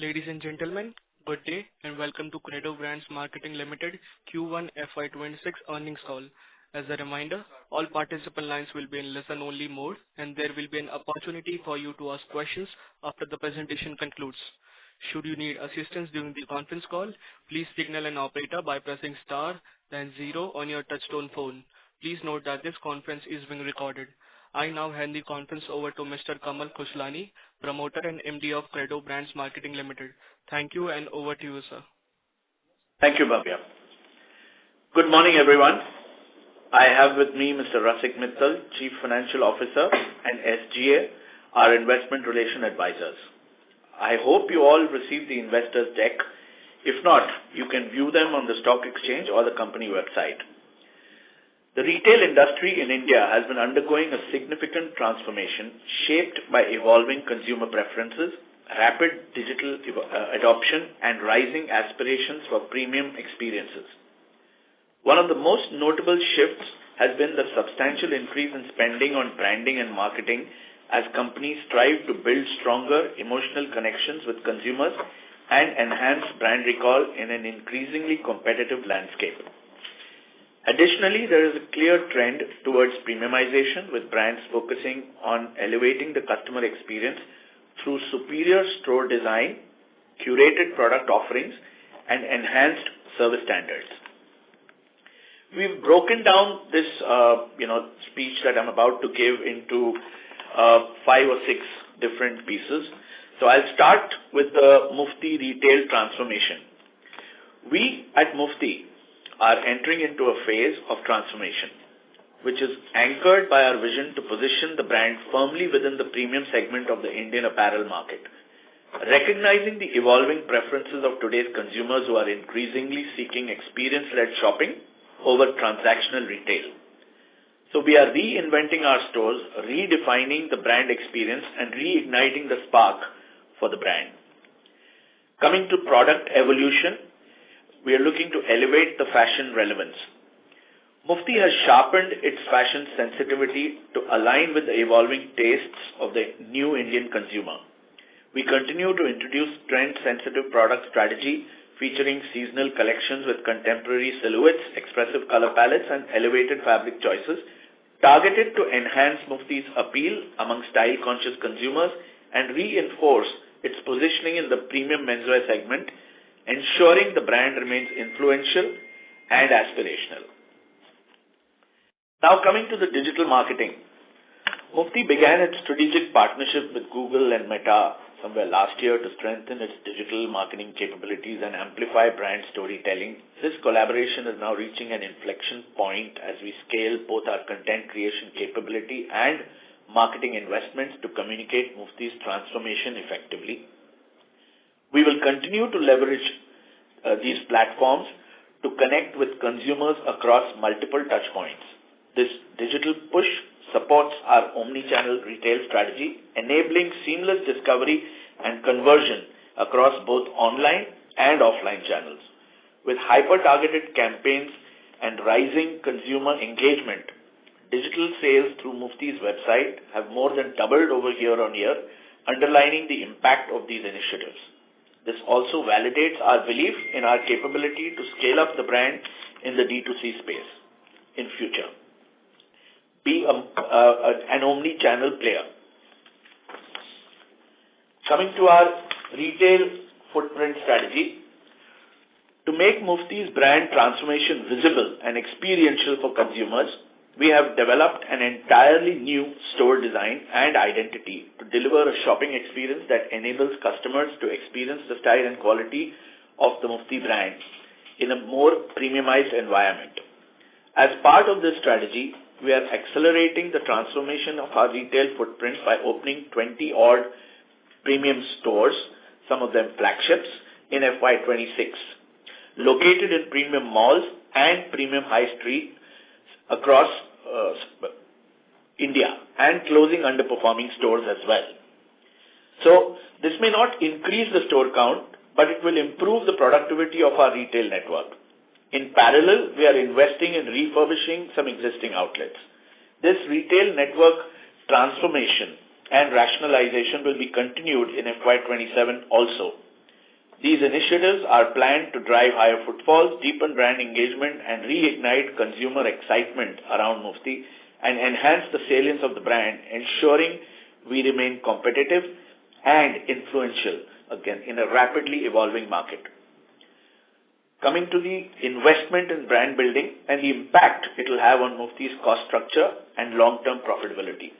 Ladies and gentlemen, good day and welcome to Credo Brands Marketing Limited Q1 FY26 earnings call. As a reminder, all participant lines will be in listen-only mode, and there will be an opportunity for you to ask questions after the presentation concludes. Should you need assistance during the conference call, please signal an operator by pressing star, then zero on your touchtone phone. Please note that this conference is being recorded. I now hand the conference over to Mr. Kamal Khushani, Promoter and MD of Credo Brands Marketing Limited. Thank you, and over to you, sir. Thank you, Bhavya. Good morning, everyone. I have with me Mr. Rasik Mittal, Chief Financial Officer, and SGA, our Investment Relation Advisors. I hope you all received the investors deck. If not, you can view them on the stock exchange or the company website. The retail industry in India has been undergoing a significant transformation shaped by evolving consumer preferences, rapid digital adoption, and rising aspirations for premium experiences. One of the most notable shifts has been the substantial increase in spending on branding and marketing as companies strive to build stronger emotional connections with consumers and enhance brand recall in an increasingly competitive landscape. Additionally, there is a clear trend towards premiumization, with brands focusing on elevating the customer experience through superior store design, curated product offerings, and enhanced service standards. We've broken down this speech that I'm about to give into 5 or 6 different pieces. So I'll start with the Mufti retail transformation. We at Mufti are entering into a phase of transformation, which is anchored by our vision to position the brand firmly within the premium segment of the Indian apparel market, recognizing the evolving preferences of today's consumers who are increasingly seeking experience-led shopping over transactional retail. So we are reinventing our stores, redefining the brand experience, and reigniting the spark for the brand. Coming to product evolution, we are looking to elevate the fashion relevance. Mufti has sharpened its fashion sensitivity to align with the evolving tastes of the new Indian consumer. We continue to introduce trend-sensitive product strategy featuring seasonal collections with contemporary silhouettes, expressive color palettes, and elevated fabric choices, targeted to enhance Mufti's appeal among style-conscious consumers and reinforce its positioning in the premium menswear segment, ensuring the brand remains influential and aspirational. Now coming to the digital marketing. Mufti began its strategic partnership with Google and Meta somewhere last year to strengthen its digital marketing capabilities and amplify brand storytelling. This collaboration is now reaching an inflection point as we scale both our content creation capability and marketing investments to communicate Mufti's transformation effectively. We will continue to leverage these platforms to connect with consumers across multiple touchpoints. This digital push supports our omni-channel retail strategy, enabling seamless discovery and conversion across both online and offline channels. With hyper-targeted campaigns and rising consumer engagement, digital sales through Mufti's website have more than doubled over year-on-year, underlining the impact of these initiatives. This also validates our belief in our capability to scale up the brand in the D2C space in future. Be an omni-channel player. Coming to our retail footprint strategy, to make Mufti's brand transformation visible and experiential for consumers, we have developed an entirely new store design and identity to deliver a shopping experience that enables customers to experience the style and quality of the Mufti brand in a more premiumized environment. As part of this strategy, we are accelerating the transformation of our retail footprint by opening 20-odd premium stores, some of them flagships, in FY26, located in premium malls and premium high street across India, and closing underperforming stores as well. So this may not increase the store count, but it will improve the productivity of our retail network. In parallel, we are investing in refurbishing some existing outlets. This retail network transformation and rationalization will be continued in FY27 also. These initiatives are planned to drive higher footfalls, deepen brand engagement, and reignite consumer excitement around Mufti and enhance the salience of the brand, ensuring we remain competitive and influential, again, in a rapidly evolving market. Coming to the investment in brand building and the impact it will have on Mufti's cost structure and long-term profitability.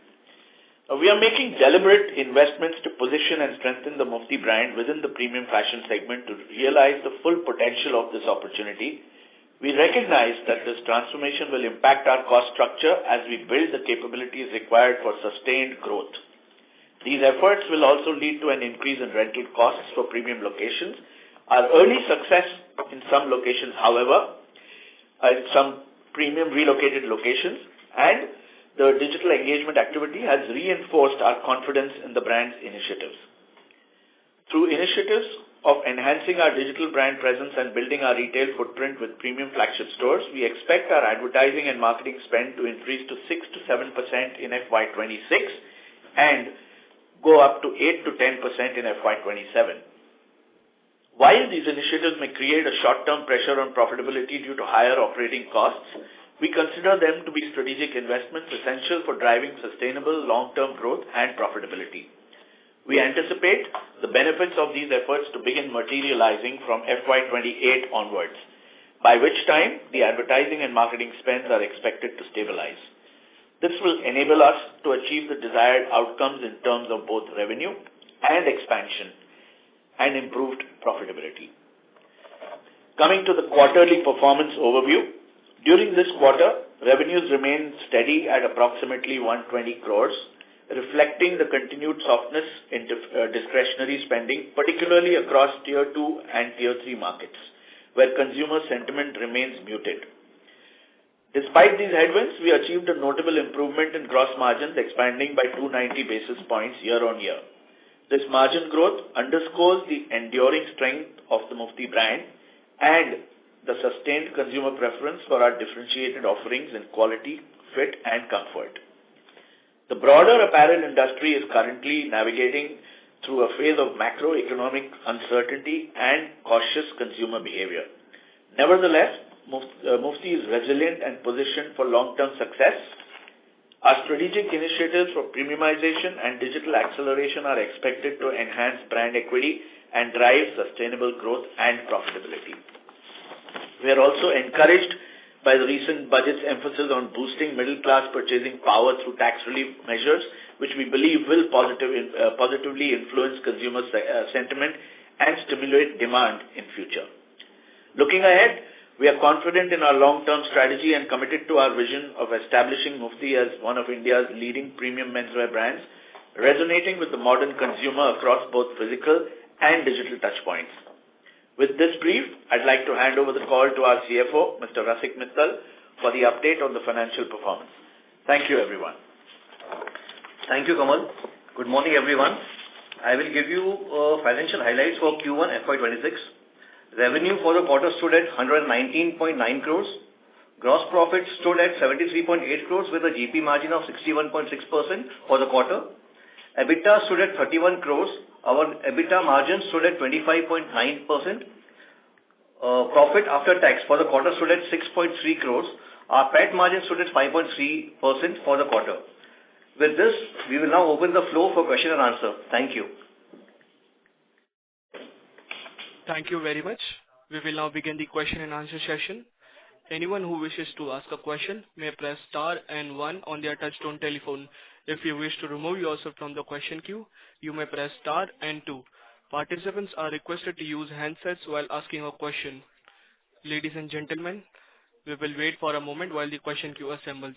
We are making deliberate investments to position and strengthen the Mufti brand within the premium fashion segment to realize the full potential of this opportunity. We recognize that this transformation will impact our cost structure as we build the capabilities required for sustained growth. These efforts will also lead to an increase in rental costs for premium locations. Our early success in some locations, however, in some premium relocated locations, and the digital engagement activity has reinforced our confidence in the brand's initiatives. Through initiatives of enhancing our digital brand presence and building our retail footprint with premium flagship stores, we expect our advertising and marketing spend to increase to 6 to 7% in FY26 and go up to 8 to 10% in FY27. While these initiatives may create a short-term pressure on profitability due to higher operating costs, we consider them to be strategic investments essential for driving sustainable long-term growth and profitability. We anticipate the benefits of these efforts to begin materializing from FY28 onwards, by which time the advertising and marketing spends are expected to stabilize. This will enable us to achieve the desired outcomes in terms of both revenue and expansion and improved profitability. Coming to the quarterly performance overview, during this quarter, revenues remained steady at approximately 120 crores, reflecting the continued softness in discretionary spending, particularly across Tier 2 and Tier 3 markets, where consumer sentiment remains muted. Despite these headwinds, we achieved a notable improvement in gross margins, expanding by 290 basis points year-on-year. This margin growth underscores the enduring strength of the Mufti brand and the sustained consumer preference for our differentiated offerings in quality, fit, and comfort. The broader apparel industry is currently navigating through a phase of macroeconomic uncertainty and cautious consumer behavior. Nevertheless, Mufti is resilient and positioned for long-term success. Our strategic initiatives for premiumization and digital acceleration are expected to enhance brand equity and drive sustainable growth and profitability. We are also encouraged by the recent budget's emphasis on boosting middle-class purchasing power through tax relief measures, which we believe will positively influence consumer sentiment and stimulate demand in future. Looking ahead, we are confident in our long-term strategy and committed to our vision of establishing Mufti as one of India's leading premium menswear brands, resonating with the modern consumer across both physical and digital touchpoints. With this brief, I'd like to hand over the call to our CFO, Mr. Rasik Mittal, for the update on the financial performance. Thank you, everyone. Thank you, Kamal. Good morning, everyone. I will give you financial highlights for Q1 FY26. Revenue for the quarter stood at 119.9 crores. Gross profit stood at 73.8 crores with a GP margin of 61.6% for the quarter. EBITDA stood at 31 crores. Our EBITDA margin stood at 25.9%. Profit after tax for the quarter stood at 6.3 crores. Our PAT margin stood at 5.3% for the quarter. With this, we will now open the floor for question and answer. Thank you. Thank you very much. We will now begin the question and answer session. Anyone who wishes to ask a question may press star and 1 on their touchtone telephone. If you wish to remove yourself from the question queue, you may press star and 2. Participants are requested to use handsets while asking a question. Ladies and gentlemen, we will wait for a moment while the question queue assembles.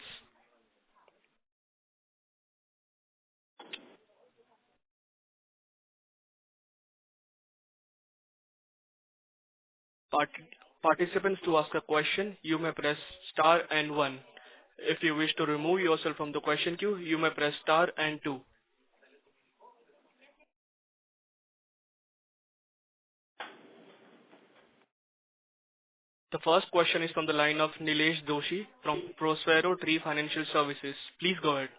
Participants, to ask a question, you may press star and 1. If you wish to remove yourself from the question queue, you may press star and 2. The first question is from the line of Nilesh Doshi from Prospero Tree Financial Services. Please go ahead.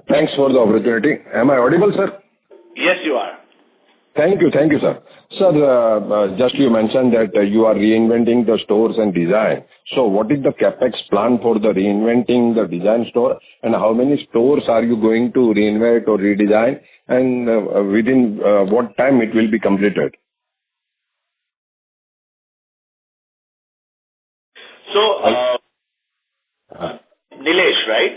Thanks for the opportunity. Am I audible, sir? Yes, you are. Thank you, sir. Sir, just you mentioned that you are reinventing the stores and design. So what is the CapEx plan for the reinventing the design store, and how many stores are you going to reinvent or redesign, and within what time it will be completed? So, Nilesh, right?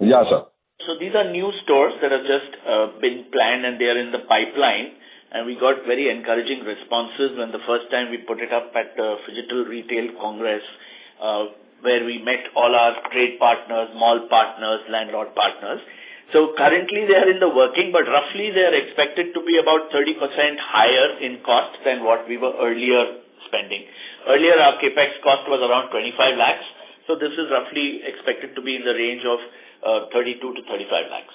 Yeah, sir. So these are new stores that have just been planned, and they are in the pipeline, and we got very encouraging responses when the first time we put it up at the Digital Retail Congress, where we met all our trade partners, mall partners, landlord partners. So currently they are in the working, but roughly they are expected to be about 30% higher in cost than what we were earlier spending. Earlier our capex cost was around 25 lakhs. So this is roughly expected to be in the range of 32 to 35 lakhs.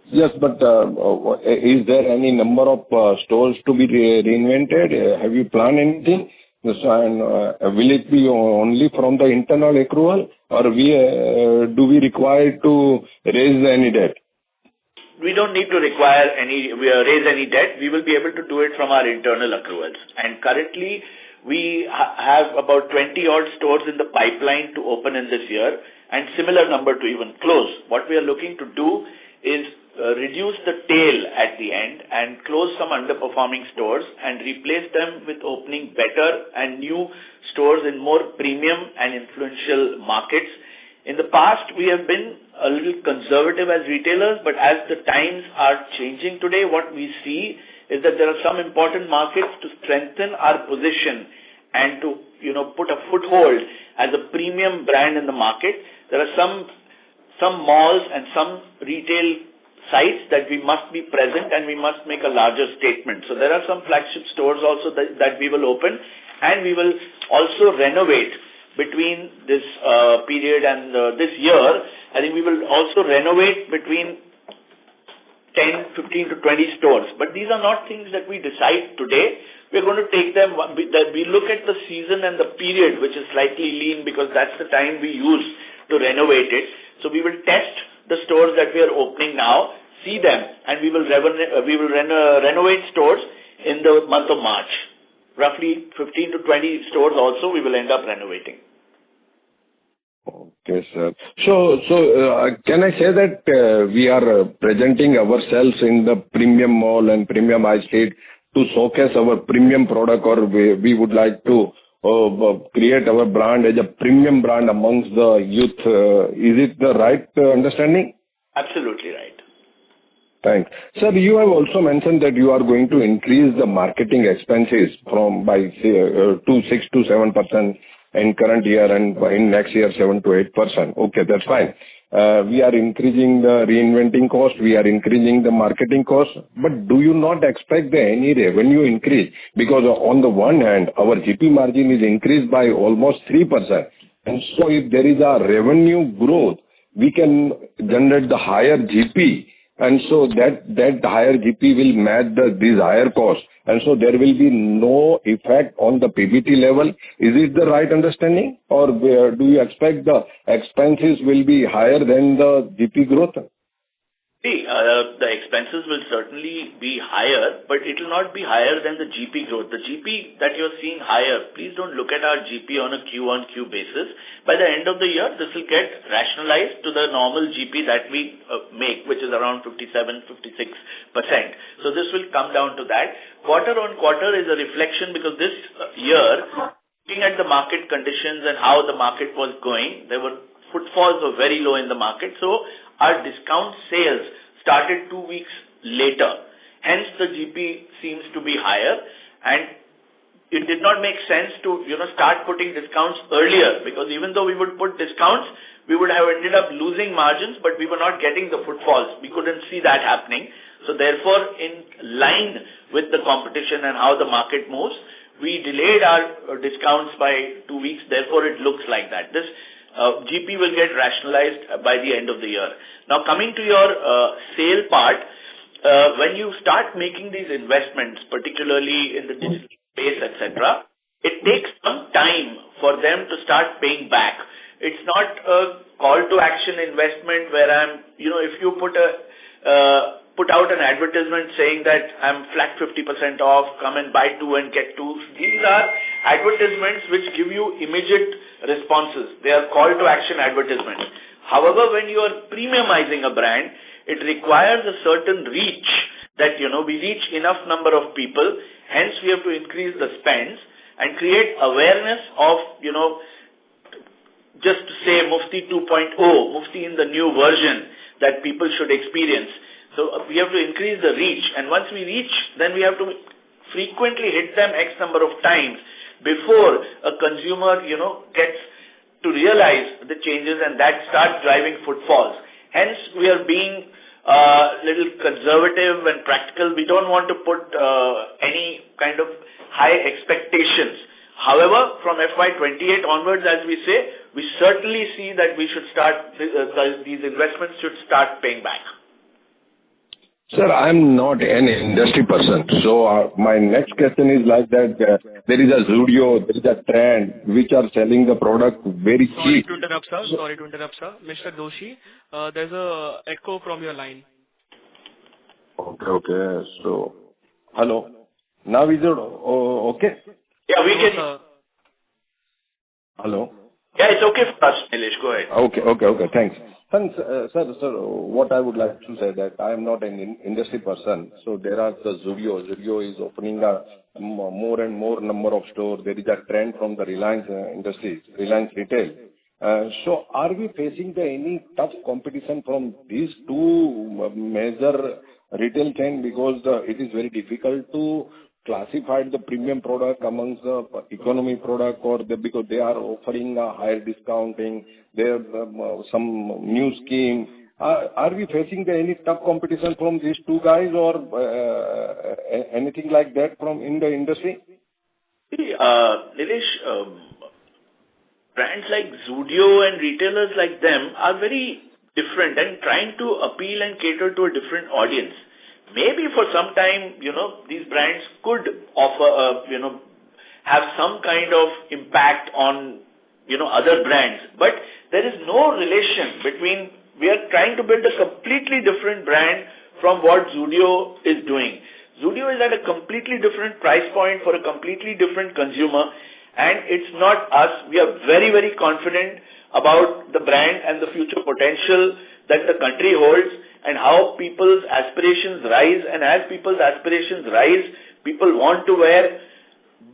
Yes, but is there any number of stores to be reinvented? Have you planned anything? And will it be only from the internal accrual, or do we require to raise any debt? We don't need to raise any debt. We will be able to do it from our internal accruals. And currently, we have about 20 odd stores in the pipeline to open in this year, and similar number to even close. What we are looking to do is reduce the tail at the end and close some underperforming stores and replace them with opening better and new stores in more premium and influential markets. In the past, we have been a little conservative as retailers, but as the times are changing today, what we see is that there are some important markets to strengthen our position and to, put a foothold as a premium brand in the market. There are some malls and some retail sites that we must be present, and we must make a larger statement. So there are some flagship stores also that we will open, and we will also renovate between this period and this year. I think we will also renovate between 10, 15 to 20 stores. But these are not things that we decide today. We're going to take them, we look at the season and the period, which is slightly lean because that's the time we use to renovate it. So we will test the stores that we are opening now, see them, and we will renovate stores in the month of March. Roughly 15 to 20 stores also we will end up renovating. Okay, sir. So can I say that we are presenting ourselves in the premium mall and premium high street to showcase our premium product, or we would like to create our brand as a premium brand amongst the youth? Is it the right understanding? Absolutely right. Thanks. Sir, you have also mentioned that you are going to increase the marketing expenses by 6 to 7% in current year, and in next year 7 to 8%. Okay, that's fine. We are increasing the reinventing cost, we are increasing the marketing cost, but do you not expect any revenue increase? Because on the one hand, our GP margin is increased by almost 3%. And so if there is a revenue growth, we can generate the higher GP. And so that higher GP will match these higher costs. And so there will be no effect on the PBT level. Is it the right understanding? Or do you expect the expenses will be higher than the GP growth? See, the expenses will certainly be higher, but it will not be higher than the GP growth. The GP that you're seeing higher, please don't look at our GP on a Q-on-Q basis. By the end of the year, this will get rationalized to the normal GP that we make, which is around 57-56%. So this will come down to that. Quarter on quarter is a reflection because this year, looking at the market conditions and how the market was going, footfalls were very low in the market. So our discount sales started 2 weeks later. Hence, the GP seems to be higher, and it did not make sense to, start putting discounts earlier, because even though we would put discounts, we would have ended up losing margins, but we were not getting the footfalls. We couldn't see that happening. So therefore, in line with the competition and how the market moves, we delayed our discounts by 2 weeks. Therefore, it looks like that. This GP will get rationalized by the end of the year. Now, coming to your sale part, when you start making these investments, particularly in the digital space, etc., it takes some time for them to start paying back. It's not a call to action investment where if you put put out an advertisement saying that I'm flat 50% off, come and buy two and get two. These are advertisements which give you immediate responses. They are call to action advertisements. However, when you are premiumizing a brand, it requires a certain reach that, we reach enough number of people. Hence, we have to increase the spends and create awareness of, just to say Mufti 2.0, Mufti in the new version that people should experience. So we have to increase the reach, and once we reach, then we have to frequently hit them X number of times before a consumer, gets to realize the changes, and that starts driving footfalls. Hence, we are being little conservative and practical. We don't want to put any kind of high expectations. However, from FY28 onwards, as we say, we certainly see that we should start, these investments should start paying back. Sir, I'm not an industry person, so my next question is like that, there is a Zudio, there is a Trend, which are selling the product very Sorry cheap. to interrupt, sir. Mr. Doshi, there's a echo from your line. Okay. So, hello. Now is it okay? Yeah, we can. Hello. Yeah, it's okay for us, Nilesh. Go ahead. Okay. Thanks. Thanks, sir, what I would like to say that I am not an industry person, so there are the Zudio. Zudio is opening a more and more number of stores. There is a trend from the Reliance industry, Reliance Retail. So are we facing any tough competition from these two major retail chain, because it is very difficult to classify the premium product amongst the economy product, or because they are offering a higher discounting, they have some new scheme. Are we facing any tough competition from these two guys, or anything like that from in the industry? See, Nilesh, brands like Zudio and retailers like them are very different and trying to appeal and cater to a different audience. Maybe for some time, these brands could offer, have some kind of impact on, other brands. But there is no relation between, we are trying to build a completely different brand from what Zudio is doing. Zudio is at a completely different price point for a completely different consumer, and it's not us. We are very, very confident about the brand and the future potential that the country holds, and how people's aspirations rise. And as people's aspirations rise, people want to wear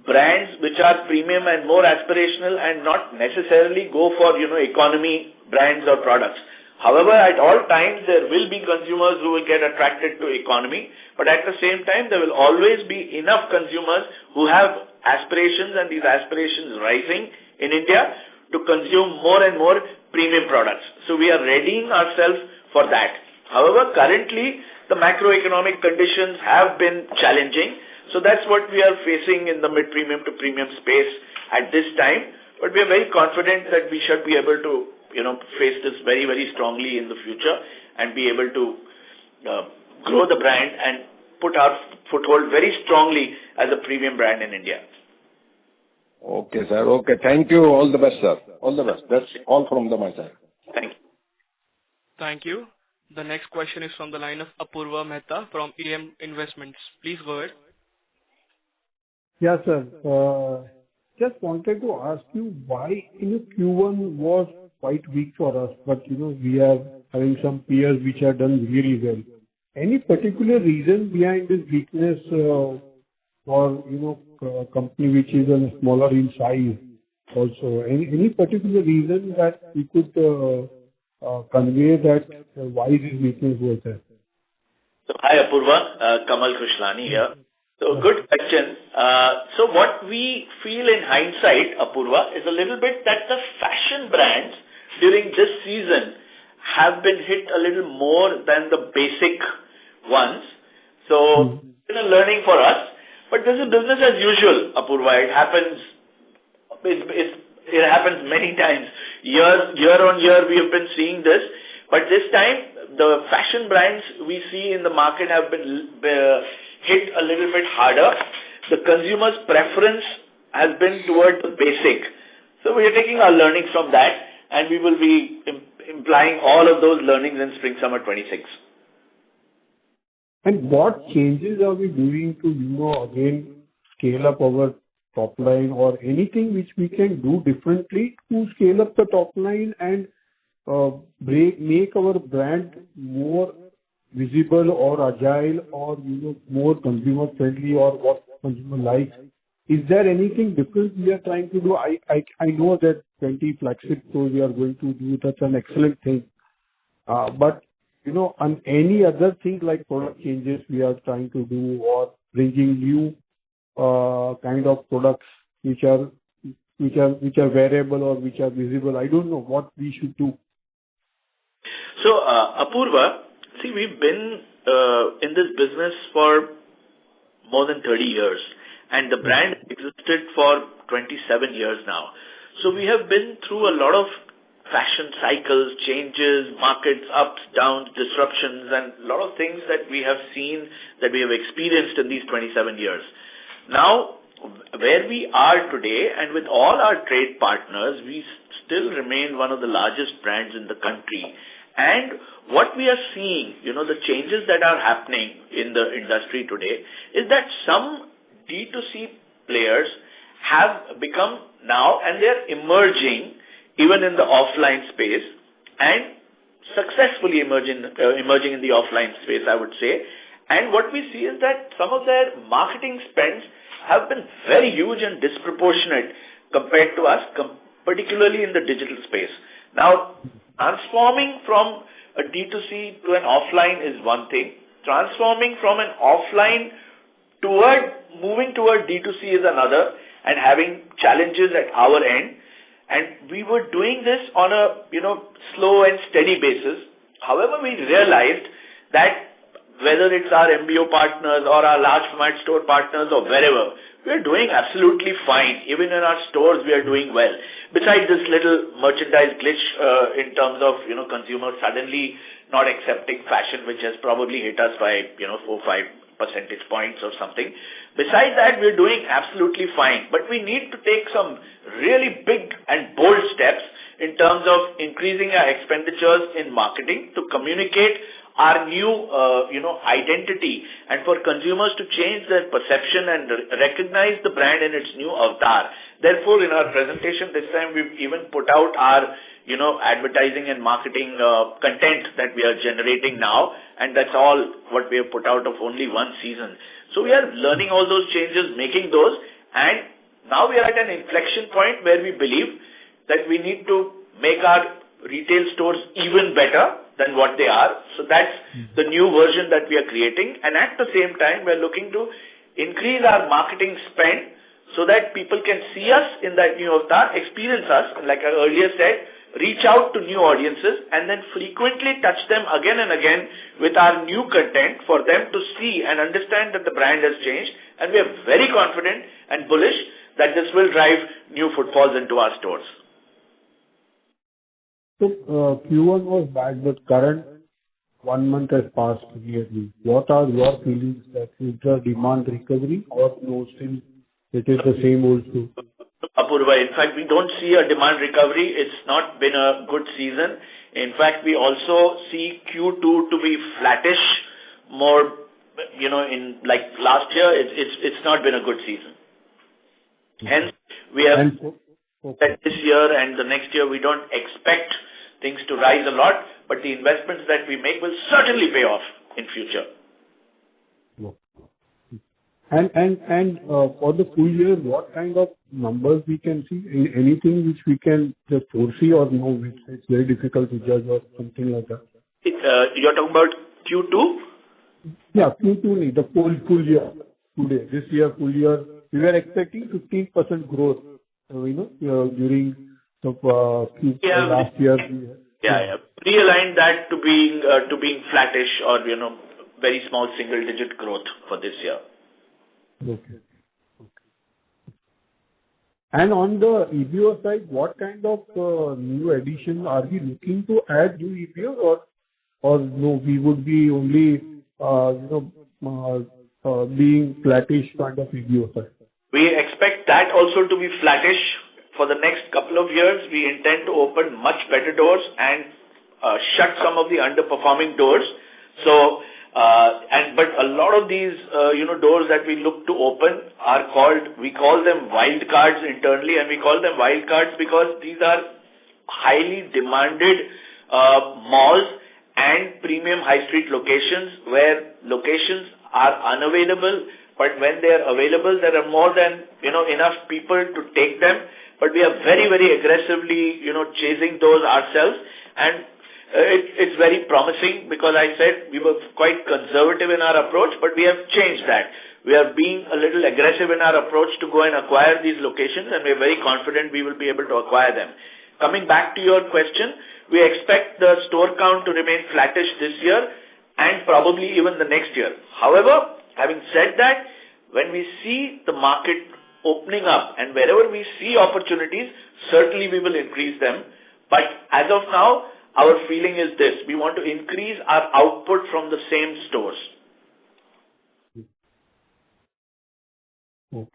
brands which are premium and more aspirational, and not necessarily go for, economy brands or products. However, at all times, there will be consumers who will get attracted to economy, but at the same time, there will always be enough consumers who have aspirations, and these aspirations rising in India, to consume more and more premium products. So we are readying ourselves for that. However, currently, the macroeconomic conditions have been challenging. So that's what we are facing in the mid-premium to premium space at this time. But we are very confident that we should be able to, face this very, very strongly in the future, and be able to grow the brand and put our foothold very strongly as a premium brand in India. Okay, sir. Okay. Thank you. All the best, sir. All the best. That's all from my side. Thank you. Thank you. The next question is from the line of Apurva Mehta from EM Investments. Please go ahead. Yes, sir. Just wanted to ask you why Q1 was quite weak for us, but we are having some peers which have done really well. Any particular reason behind this weakness for a company which is smaller in size also? Any particular reason that we could convey that why this weakness was there? So, hi Apurva, Kamal Krishlani here. So good question. So what we feel in hindsight, Apurva, is a little bit that the fashion brands during this season have been hit a little more than the basic ones. So it's a learning for us. But this is business as usual, Apurva. It happens. It happens many times. Year on year, we have been seeing this. But this time, the fashion brands we see in the market have been hit a little bit harder. The consumer's preference has been toward the basic. So we are taking our learnings from that, and we will be implying all of those learnings in Spring Summer 26. And what changes are we doing to, again, scale up our top line, or anything which we can do differently to scale up the top line and make our brand more visible or agile or, more consumer friendly or what consumer likes? Is there anything different we are trying to do? I know that 20 flagship stores we are going to do. That's an excellent thing. But, on any other thing like product changes we are trying to do or bringing new kind of products which are variable or which are visible. I don't know what we should do. So, Apurva, see, we've been in this business for more than 30 years, and the brand existed for 27 years now. So we have been through a lot of fashion cycles, changes, markets, ups, downs, disruptions, and a lot of things that we have seen, that we have experienced in these 27 years. Now, where we are today, and with all our trade partners, we still remain one of the largest brands in the country. And what we are seeing, the changes that are happening in the industry today is that some D2C players have become now, and they're emerging even in the offline space, and successfully emerging in the offline space, I would say. And what we see is that some of their marketing spends have been very huge and disproportionate compared to us, particularly in the digital space. Now, transforming from a D2C to an offline is one thing. Transforming from an offline moving toward D2C is another, and having challenges at our end. And we were doing this on a, slow and steady basis. However, we realized that whether it's our MBO partners or our large format store partners or wherever, we're doing absolutely fine. Even in our stores, we are doing well. Besides this little merchandise glitch in terms of, consumers suddenly not accepting fashion, which has probably hit us by, 4-5 percentage points or something. Besides that, we're doing absolutely fine. But we need to take some really big and bold steps in terms of increasing our expenditures in marketing to communicate our new, identity, and for consumers to change their perception and recognize the brand in its new avatar. Therefore, in our presentation this time, we've even put out our, advertising and marketing content that we are generating now, and that's all what we have put out of only one season. So we are learning all those changes, making those, and now we are at an inflection point where we believe that we need to make our retail stores even better than what they are. So that's the new version that we are creating. And at the same time, we're looking to increase our marketing spend so that people can see us in that new avatar, experience us, and like I earlier said, reach out to new audiences and then frequently touch them again and again with our new content for them to see and understand that the brand has changed. And we are very confident and bullish that this will drive new footfalls into our stores. So, Q1 was bad, but current 1 month has passed clearly. What are your feelings? That is the demand recovery or no, still it is the same old story? Apurva, in fact, we don't see a demand recovery. It's not been a good season. In fact, we also see Q2 to be flattish more, in like last year, it's not been a good season. Hence, we have that this year and the next year, we don't expect things to rise a lot, but the investments that we make will certainly pay off in future. And for the full year, what kind of numbers we can see? Anything which we can just foresee, or no, it's very difficult to judge or something like that? You're talking about Q2? Yeah, Q2, the full year. Today, this year, full year, we were expecting 15% growth, during the last year. Yeah. Realigned that to being flattish or, very small single-digit growth for this year. Okay. And on the EBO side, what kind of new addition are we looking to add new EBO, or no, we would be only, being flattish kind of EBO side? We expect that also to be flattish for the next couple of years. We intend to open much better doors and shut some of the underperforming doors. So But a lot of these, doors that we look to open are we call them wild cards internally, and we call them wild cards because these are highly demanded malls and premium high street locations where locations are unavailable, but when they are available, there are more than, enough people to take them. But we are very, very aggressively, chasing those ourselves. And it's very promising because I said we were quite conservative in our approach, but we have changed that. We are being a little aggressive in our approach to go and acquire these locations, and we are very confident we will be able to acquire them. Coming back to your question, we expect the store count to remain flattish this year and probably even the next year. However, having said that, when we see the market opening up and wherever we see opportunities, certainly we will increase them. But as of now, our feeling is this: we want to increase our output from the same stores. Okay.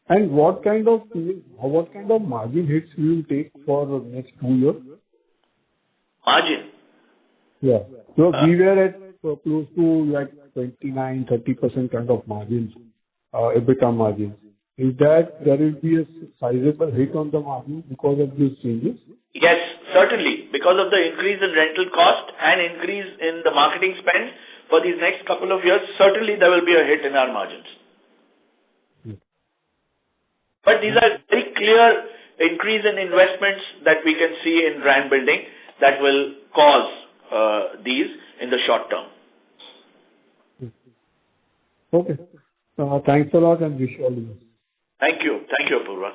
And what kind of margin hits will you take for the next 2 years? Margin? Yeah. So we were at close to like 29-30% kind of margins, EBITDA margins. Is that there will be a sizable hit on the margin because of these changes? Yes, certainly. Because of the increase in rental cost and increase in the marketing spend for these next couple of years, certainly there will be a hit in our margins. But these are very clear increase in investments that we can see in brand building that will cause these in the short term. Okay. Thanks a lot and wish you all the best. Thank you. Thank you, Apurva.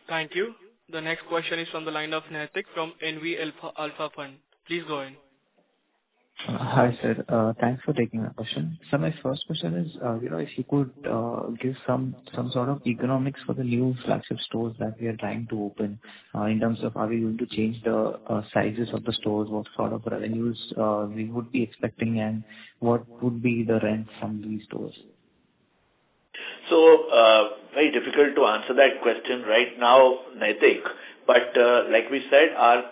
Thank you. The next question is from the line of Naitik from NV Alpha Fund. Please go ahead. Hi, sir. Thanks for taking my question. So my first question is, if you could give some sort of economics for the new flagship stores that we are trying to open, in terms of are we going to change the sizes of the stores, what sort of revenues we would be expecting, and what would be the rent from these stores? So, very difficult to answer that question right now, Naitik. But like we said, our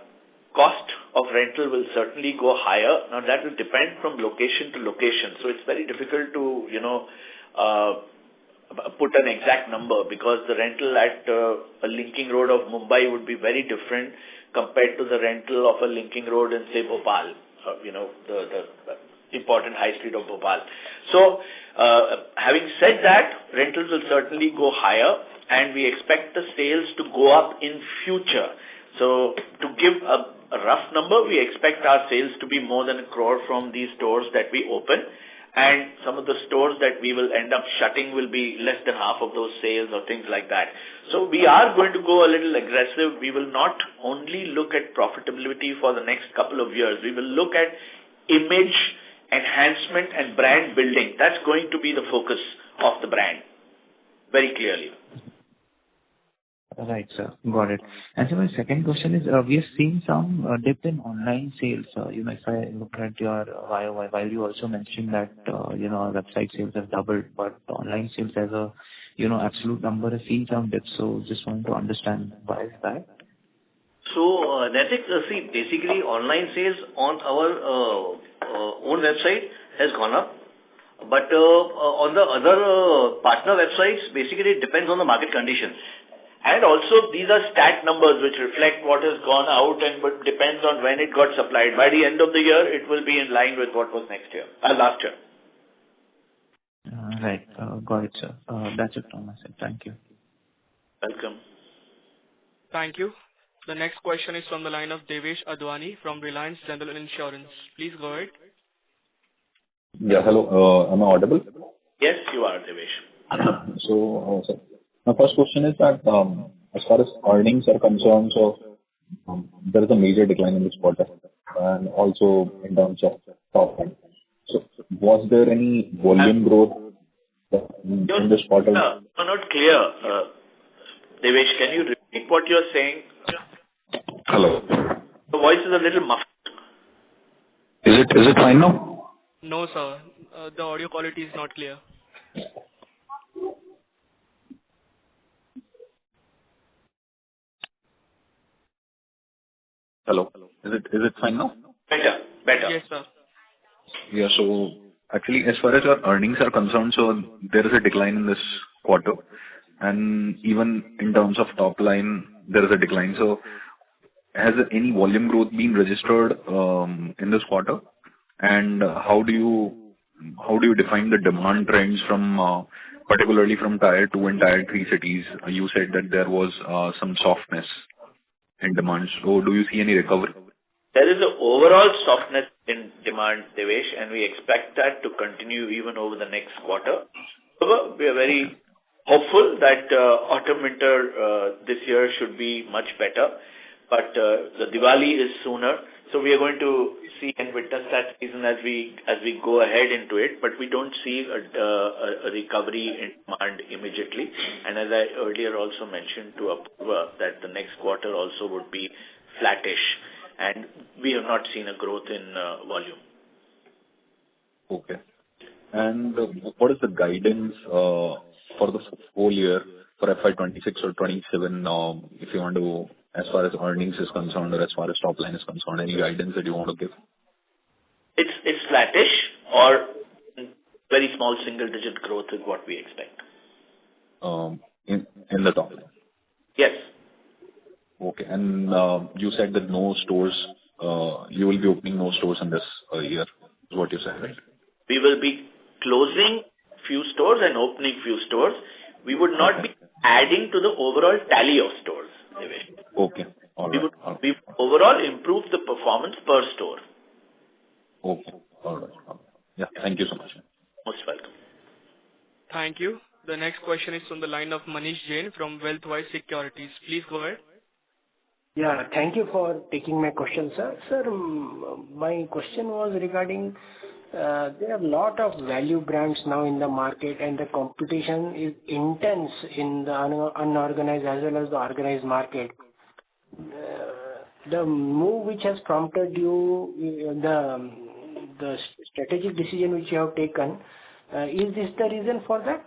cost of rental will certainly go higher. Now, that will depend from location to location. So it's very difficult to, put an exact number because the rental at a linking road of Mumbai would be very different compared to the rental of a linking road in, say, Bhopal, the important high street of Bhopal. So, having said that, rentals will certainly go higher and we expect the sales to go up in future. So, to give a rough number, we expect our sales to be more than 1 crore from these stores that we open, and some of the stores that we will end up shutting will be less than half of those sales or things like that. So we are going to go a little aggressive. We will not only look at profitability for the next couple of years. We will look at image enhancement and brand building. That's going to be the focus of the brand, very clearly. Right, sir. Got it. And so my second question is, we have seen some dip in online sales. If I look at your YOY, while you also mentioned that, our website sales have doubled, but online sales as a, absolute number has seen some dip. So just wanted to understand why is that? So, Naitik, see, basically online sales on our own website has gone up. But on the other partner websites, basically it depends on the market conditions. And also, these are stat numbers which reflect what has gone out and but depends on when it got supplied. By the end of the year, it will be in line with what was last year. Right. Got it, sir. That's it from my side. Thank you. Welcome. Thank you. The next question is from the line of Devesh Advani from Reliance General Insurance. Please go ahead. Yeah, hello. Am I audible? Yes, you are, Devesh. Sir, my first question is that as far as earnings are concerned, there is a major decline in this quarter and also in terms of top line. So was there any volume growth in this quarter? Not clear. Devesh, can you repeat what you're saying? Hello. The voice is a little muffled. Is it fine now? No, sir. The audio quality is not clear. Hello. Is it fine now? Better. Yes, sir. Yeah, so Actually, as far as your earnings are concerned, so there is a decline in this quarter, and even in terms of top line, there is a decline. So has any volume growth been registered in this quarter? And how do you define the demand trends from particularly from Tier 2 and Tier 3 cities? You said that there was some softness in demand. So do you see any recovery? There is an overall softness in demand, Devesh, and we expect that to continue even over the next quarter. However, we are very hopeful that autumn-winter this year should be much better, but the Diwali is sooner, so we are going to see and witness that season as we go ahead into it, but we don't see a recovery in demand immediately. And as I earlier also mentioned to Apurva, that the next quarter also would be flattish, and we have not seen a growth in volume. Okay. And what is the guidance for the whole year for FY26 or 27, if you want to, as far as earnings is concerned or as far as top line is concerned, any guidance that you want to give? It's flattish or very small single-digit growth is what we expect. In the top line? Yes. Okay. And you said that no stores, you will be opening no stores in this year, is what you said, right? We will be closing few stores and opening few stores. We would not be adding to the overall tally of stores, Devesh. Okay. All right. We would overall improve the performance per store. Okay. All right. Yeah. Thank you so much. Most welcome. Thank you. The next question is from the line of Manish Jain from Wealthwise Securities. Please go ahead. Yeah, thank you for taking my question, sir. Sir, my question was regarding there are a lot of value brands now in the market, and the competition is intense in the unorganized as well as the organized market. The move which has prompted you, the strategic decision which you have taken, is this the reason for that?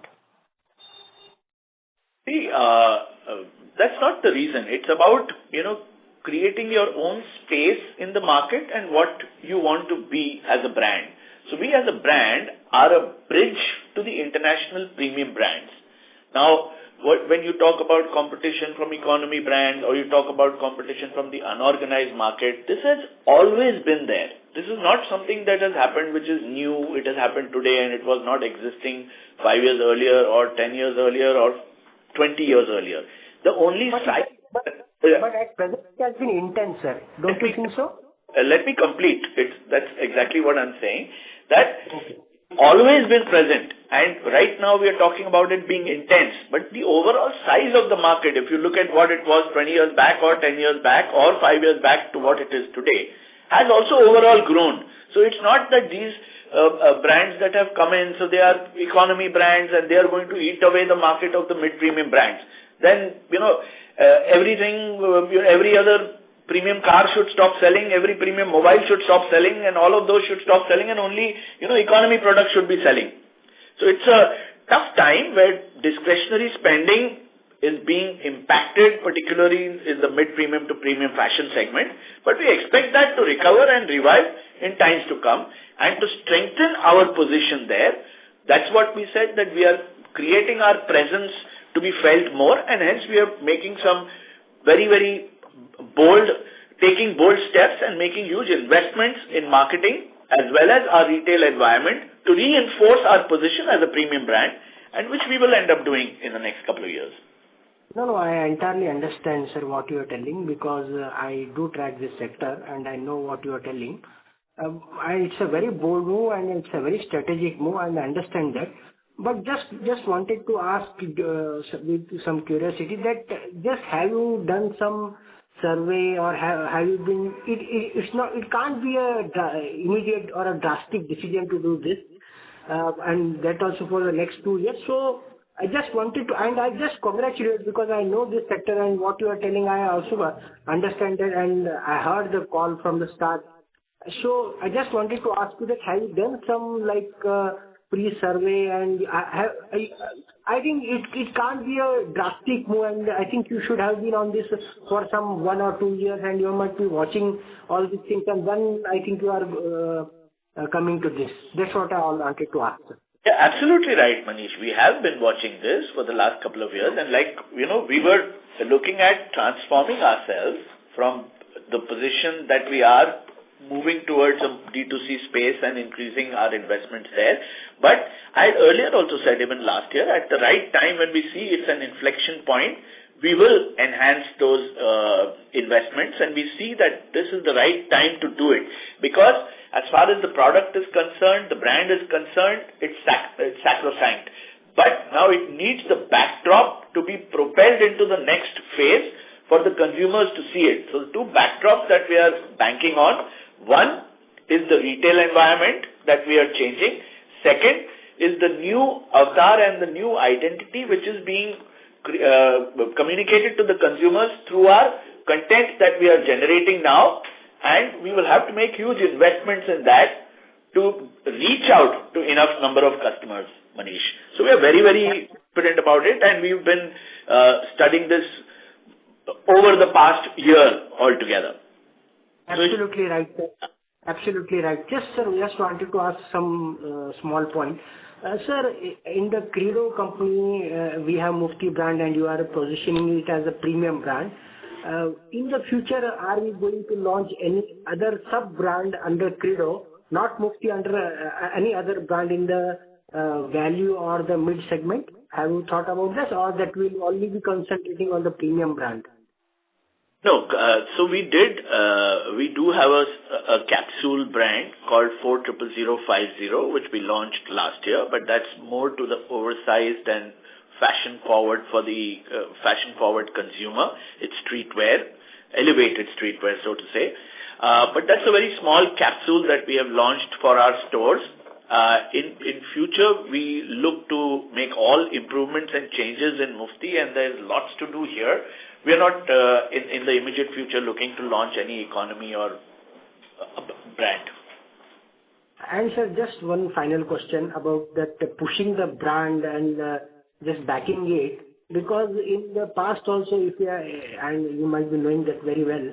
See, that's not the reason. It's about, creating your own space in the market and what you want to be as a brand. So we as a brand are a bridge to the international premium brands. Now, when you talk about competition from economy brands or you talk about competition from the unorganized market, this has always been there. This is not something that has happened which is new. It has happened today and it was not existing 5 years earlier or 10 years earlier or 20 years earlier. The only side... But at present it has been intense, sir. Don't you think so? Let me complete. That's exactly what I'm saying. That always been present, and right now we are talking about it being intense. But the overall size of the market, if you look at what it was 20 years back or 10 years back or 5 years back to what it is today, has also overall grown. So it's not that these brands that have come in, so they are economy brands and they are going to eat away the market of the mid-premium brands. Then, everything, every other premium car should stop selling, every premium mobile should stop selling, and all of those should stop selling, and only, economy products should be selling. So it's a tough time where discretionary spending is being impacted, particularly in the mid-premium to premium fashion segment. But we expect that to recover and revive in times to come, and to strengthen our position there. That's what we said, that we are creating our presence to be felt more, and hence we are making some very, very taking bold steps and making huge investments in marketing as well as our retail environment to reinforce our position as a premium brand, and which we will end up doing in the next couple of years. No, I entirely understand, sir, what you are telling, because I do track this sector and I know what you are telling. It's a very bold move and it's a very strategic move, and I understand that. But just wanted to ask with some curiosity that just have you done some survey or have you been? It can't be a immediate or a drastic decision to do this, and that also for the next 2 years. So I just wanted to, and I just congratulate, because I know this sector and what you are telling. I also understand that, and I heard the call from the start. So I just wanted to ask you that have you done some pre-survey, and I think it can't be a drastic move, and I think you should have been on this for some 1 or 2 years, and you might be watching all these things, and then I think you are coming to this? That's what I wanted to ask, sir. Yeah, absolutely right, Manish. We have been watching this for the last couple of years, and we were looking at transforming ourselves from the position that we are moving towards a D2C space and increasing our investments there. But I had earlier also said, even last year, at the right time when we see it's an inflection point, we will enhance those investments, and we see that this is the right time to do it. Because as far as the product is concerned, the brand is concerned, it's sacrosanct. But now it needs the backdrop to be propelled into the next phase for the consumers to see it. So the two backdrops that we are banking on, one is the retail environment that we are changing. Second is the new avatar and the new identity which is being communicated to the consumers through our content that we are generating now, and we will have to make huge investments in that to reach out to enough number of customers, Manish. So we are very, very confident about it, and we've been studying this over the past year altogether. Absolutely right, sir. Absolutely right. Just, sir, just wanted to ask some small point. Sir, in the Credo company, we have Mufti brand and you are positioning it as a premium brand. In the future, are we going to launch any other sub-brand under Credo, not Mufti, under any other brand in the value or the mid segment? Have you thought about this, or that will only be concentrating on the premium brand? No, so we do have a capsule brand called 40050, which we launched last year, but that's more to the oversized and fashion forward for the fashion forward consumer. It's streetwear, elevated streetwear, so to say. But that's a very small capsule that we have launched for our stores. In future, we look to make all improvements and changes in Mufti, and there's lots to do here. We are not in the immediate future looking to launch any economy or brand. And sir, just one final question about that pushing the brand and just backing it, because in the past also, if you are, and you might be knowing that very well,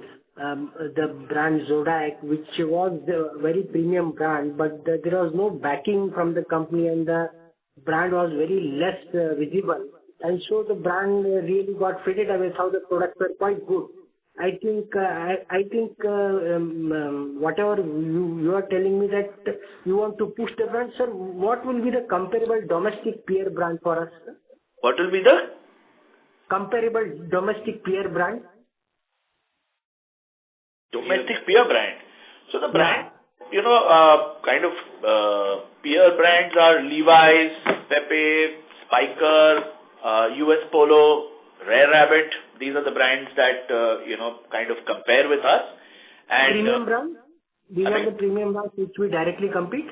the brand Zodiac, which was the very premium brand, but there was no backing from the company and the brand was very less visible. And so the brand really got faded away, how the products were quite good. I think whatever you are telling me that you want to push the brand, sir, what will be the comparable domestic peer brand for us, sir? What will be the? Comparable domestic peer brand? Domestic peer brand. So the brand, kind of peer brands are Levi's, Pepe, Spiker, US Polo, Rare Rabbit. These are the brands that, kind of compare with us. And premium brands? These are the premium brands which we directly compete?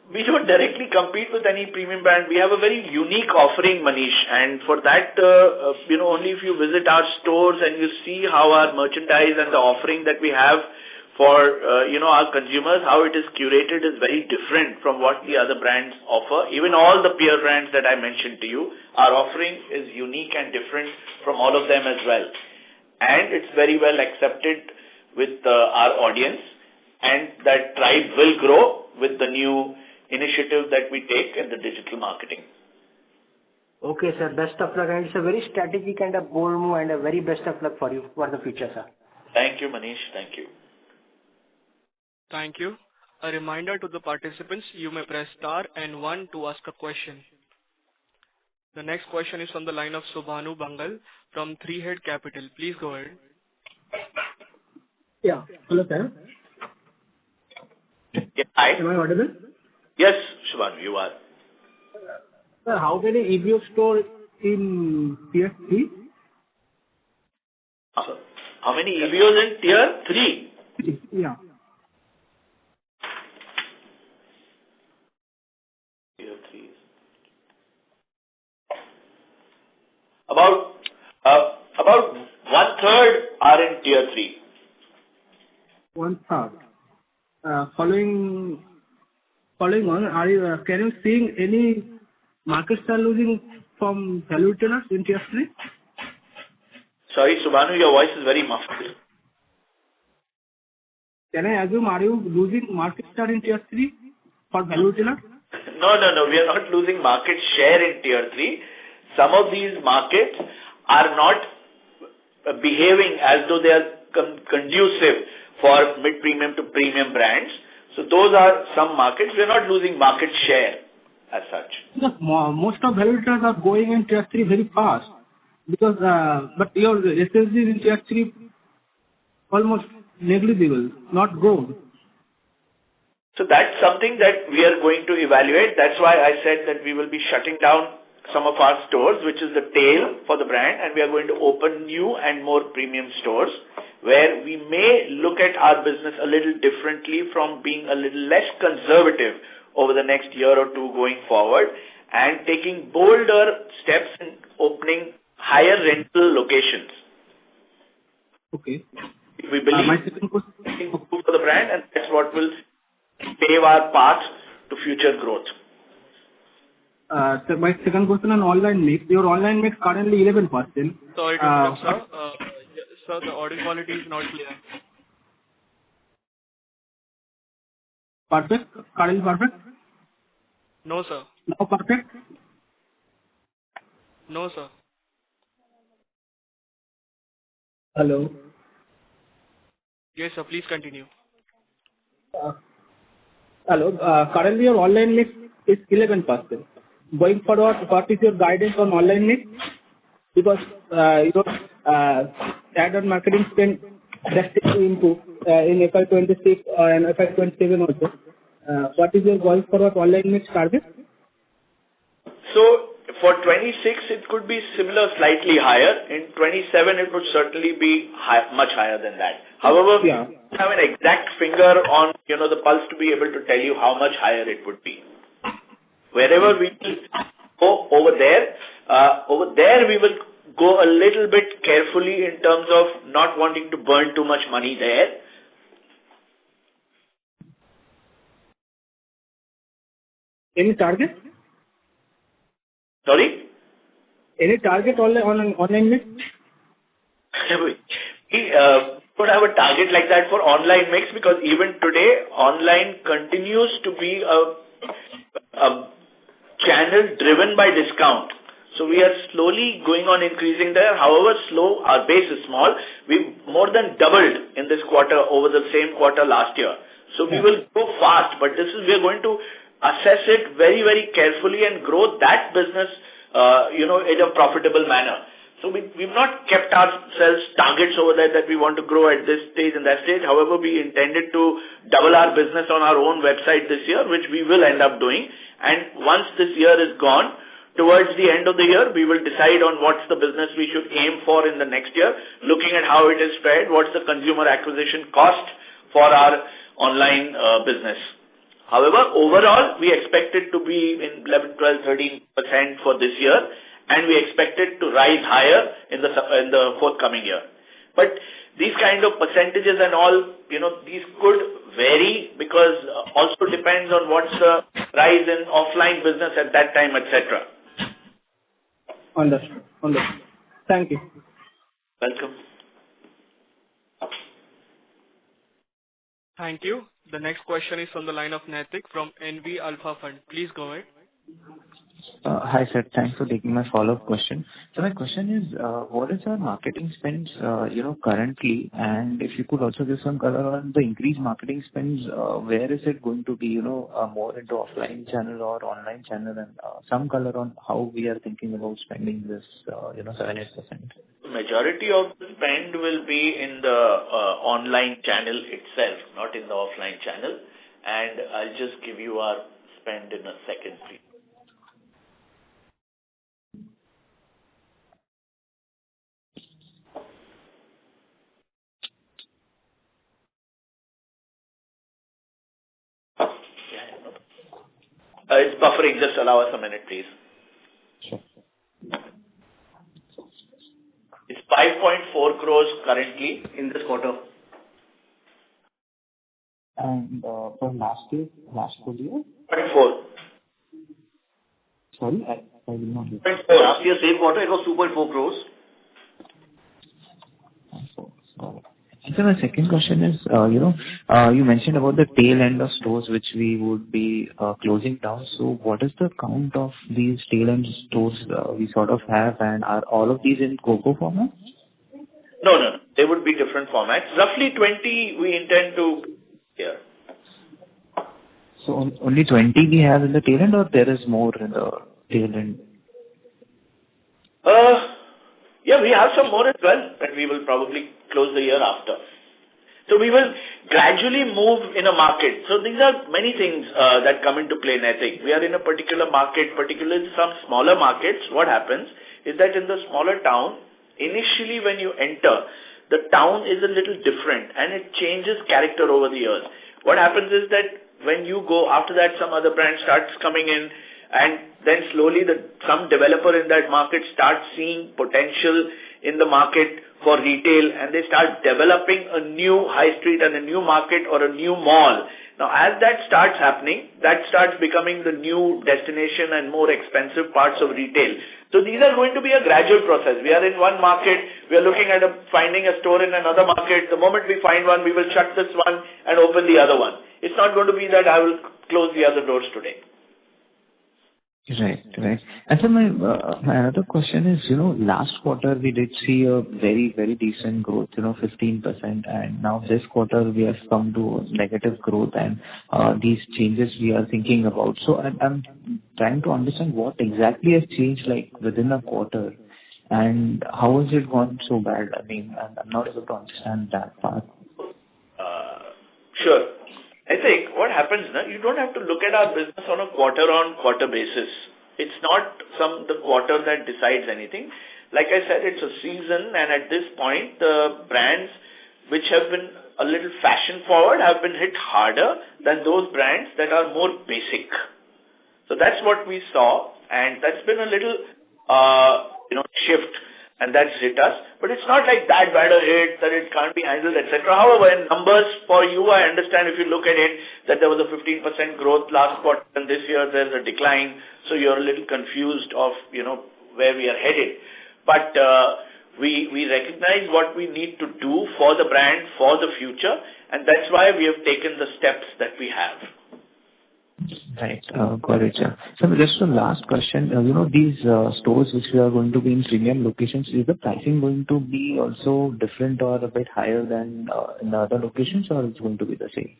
We don't directly compete with any premium brand. We have a very unique offering, Manish, and for that, only if you visit our stores and you see how our merchandise and the offering that we have for, our consumers, how it is curated is very different from what the other brands offer. Even all the peer brands that I mentioned to you, our offering is unique and different from all of them as well. And it's very well accepted with our audience, and that tribe will grow with the new initiative that we take in the digital marketing. Okay, sir. Best of luck. And it's a very strategic and a bold move, and a very best of luck for you for the future, sir. Thank you, Manish. Thank you. Thank you. A reminder to the participants, you may press star and 1 to ask a question. The next question is from the line of Subhanu Bangal from Three Head Capital. Please go ahead. Yeah. Hello, sir. Yeah, hi. Am I audible? Yes, Subhanu, you are. Sir, how many EBO stores in Tier 3? How many EBOs in Tier 3? Yeah. Tier 3. About 1/3 are in Tier 3. 1/3. Following on, can you see any market share losing from value retailers in Tier 3? Sorry, Subhanu, your voice is very muffled. Can I assume, are you losing market share in tier 3 for value retailer? No. We are not losing market share in tier 3. Some of these markets are not behaving as though they are conducive for mid-premium to premium brands. So those are some markets. We are not losing market share as such. Because most of value retailers are going in tier 3 very fast. Because, but your SSG in tier 3 almost negligible, not growth. So that's something that we are going to evaluate. That's why I said that we will be shutting down some of our stores, which is the tail for the brand, and we are going to open new and more premium stores where we may look at our business a little differently from being a little less conservative over the next year or two going forward and taking bolder steps in opening higher rental locations. Okay. We believe my second question for the brand, and that's what will pave our path to future growth. Sir, my second question on online mix. Your online mix currently 11%. Sorry to interrupt, sir. Sir, the audio quality is not clear. Perfect? Currently perfect? No, sir. Now perfect? No, sir. Hello? Yes, sir. Please continue. Hello. Currently your online mix is 11%. Going forward, what is your guidance on online mix? Because your ad and marketing spend drastically to improve in FY26 and FY27 also. What is your going forward online mix target? So for 26, it could be similar, slightly higher. In 27, it would certainly be much higher than that. However, we don't have an exact finger on, the pulse to be able to tell you how much higher it would be. Wherever we will go over there we will go a little bit carefully in terms of not wanting to burn too much money there. Any target? Sorry? Any target on online mix? We don't have a target like that for online mix because even today, online continues to be a channel driven by discount. So we are slowly going on increasing there. However slow, our base is small. We've more than doubled in this quarter over the same quarter last year. So we will go fast, but we are going to assess it very, very carefully and grow that business, in a profitable manner. So we've not kept ourselves targets over there that we want to grow at this stage and that stage. However, we intended to double our business on our own website this year, which we will end up doing. And once this year is gone, towards the end of the year, we will decide on what's the business we should aim for in the next year, looking at how it is spread, what's the consumer acquisition cost for our online business. However, overall, we expect it to be in 11, 12, 13% for this year, and we expect it to rise higher in the forthcoming year. But these kind of percentages and all, these could vary because also depends on what's the rise in offline business at that time, etc. Understood. Thank you. Welcome. Thank you. The next question is from the line of Naitik from NV Alpha Fund. Please go ahead. Hi, sir. Thanks for taking my follow-up question. So my question is, what is our marketing spends, currently? And if you could also give some color on the increased marketing spends, where is it going to be, more into offline channel or online channel, and some color on how we are thinking about spending this, 7-8%. Majority of the spend will be in the online channel itself, not in the offline channel. And I'll just give you our spend in a second, please. It's buffering. Just allow us a minute, please. Sure. It's 5.4 crores currently in this quarter. And for last full year? 0.4. Sorry, I will not get. Last year, same quarter, it was 2.4 crores. Got it. And So my second question is, you mentioned about the tail end of stores which we would be closing down. So what is the count of these tail end stores we sort of have, and are all of these in COCO format? No, no, no. They would be different formats. Roughly 20 we intend to here. So only 20 we have in the tail end, or there is more in the tail end? Yeah, we have some more as well that we will probably close the year after. So we will gradually move in a market. So these are many things that come into play, Naitik. We are in a particular market, particularly some smaller markets. What happens is that in the smaller town, initially when you enter, the town is a little different and it changes character over the years. What happens is that when you go, after that some other brand starts coming in, and then slowly some developer in that market starts seeing potential in the market for retail, and they start developing a new high street and a new market or a new mall. Now, as that starts happening, that starts becoming the new destination and more expensive parts of retail. So these are going to be a gradual process. We are in one market, we are looking at finding a store in another market. The moment we find one, we will shut this one and open the other one. It's not going to be that I will close the other doors today. Right. Right. And so my another question is, last quarter we did see a very, very decent growth, 15%, and now this quarter we have come to negative growth, and these changes we are thinking about. So I'm trying to understand what exactly has changed, like, within a quarter, and how has it gone so bad? I mean, I'm not able to understand that part. Sure. I think what happens now, you don't have to look at our business on a quarter-on-quarter basis. It's not the quarter that decides anything. Like I said, it's a season, and at this point, the brands which have been a little fashion-forward have been hit harder than those brands that are more basic. So that's what we saw, and that's been a little, shift, and that's hit us. But it's not like that bad a hit that it can't be handled, etc. However, in numbers for you, I understand if you look at it, that there was a 15% growth last quarter, and this year there's a decline. So you're a little confused of, where we are headed. But we recognize what we need to do for the brand, for the future, and that's why we have taken the steps that we have. Right. Got it, sir. So just one last question. These stores which we are going to be in premium locations, is the pricing going to be also different or a bit higher than in the other locations, or it's going to be the same?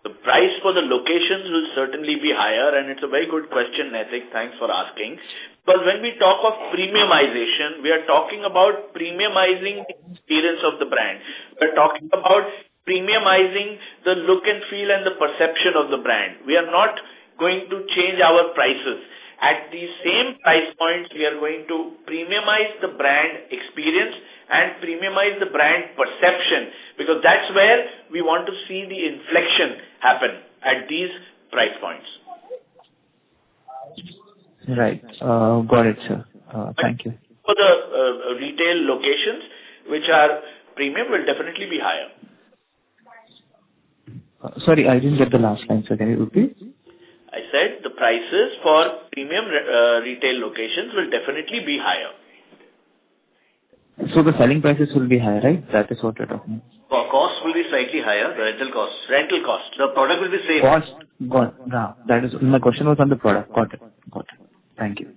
The price for the locations will certainly be higher, and it's a very good question, Naitik. Thanks for asking. Because when we talk of premiumization, we are talking about premiumizing the experience of the brand. We're talking about premiumizing the look and feel and the perception of the brand. We are not going to change our prices. At the same price points, we are going to premiumize the brand experience and premiumize the brand perception, because that's where we want to see the inflection happen at these price points. Right. Got it, sir. Thank you. For the retail locations, which are premium, will definitely be higher. Sorry, I didn't get the last line, sir. Can you repeat? I said the prices for premium retail locations will definitely be higher. So the selling prices will be higher, right? That is what you're talking about. Cost will be slightly higher, the rental cost. Rental cost. The product will be same. Cost, got it. No, that is, my question was on the product. Got it. Thank you.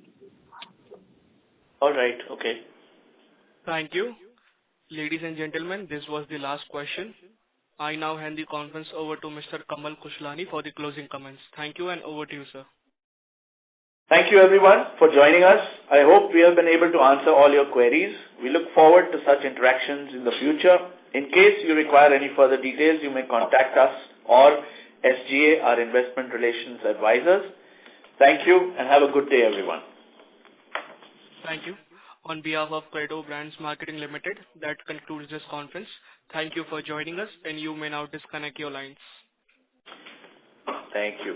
All right. Okay. Thank you. Ladies and gentlemen, this was the last question. I now hand the conference over to Mr. Kamal Kushlani for the closing comments. Thank you, and over to you, sir. Thank you, everyone, for joining us. I hope we have been able to answer all your queries. We look forward to such interactions in the future. In case you require any further details, you may contact us or SGA, our investment relations advisors. Thank you, and have a good day, everyone. Thank you. On behalf of Credo Brands Marketing Limited, that concludes this conference. Thank you for joining us, and you may now disconnect your lines. Thank you.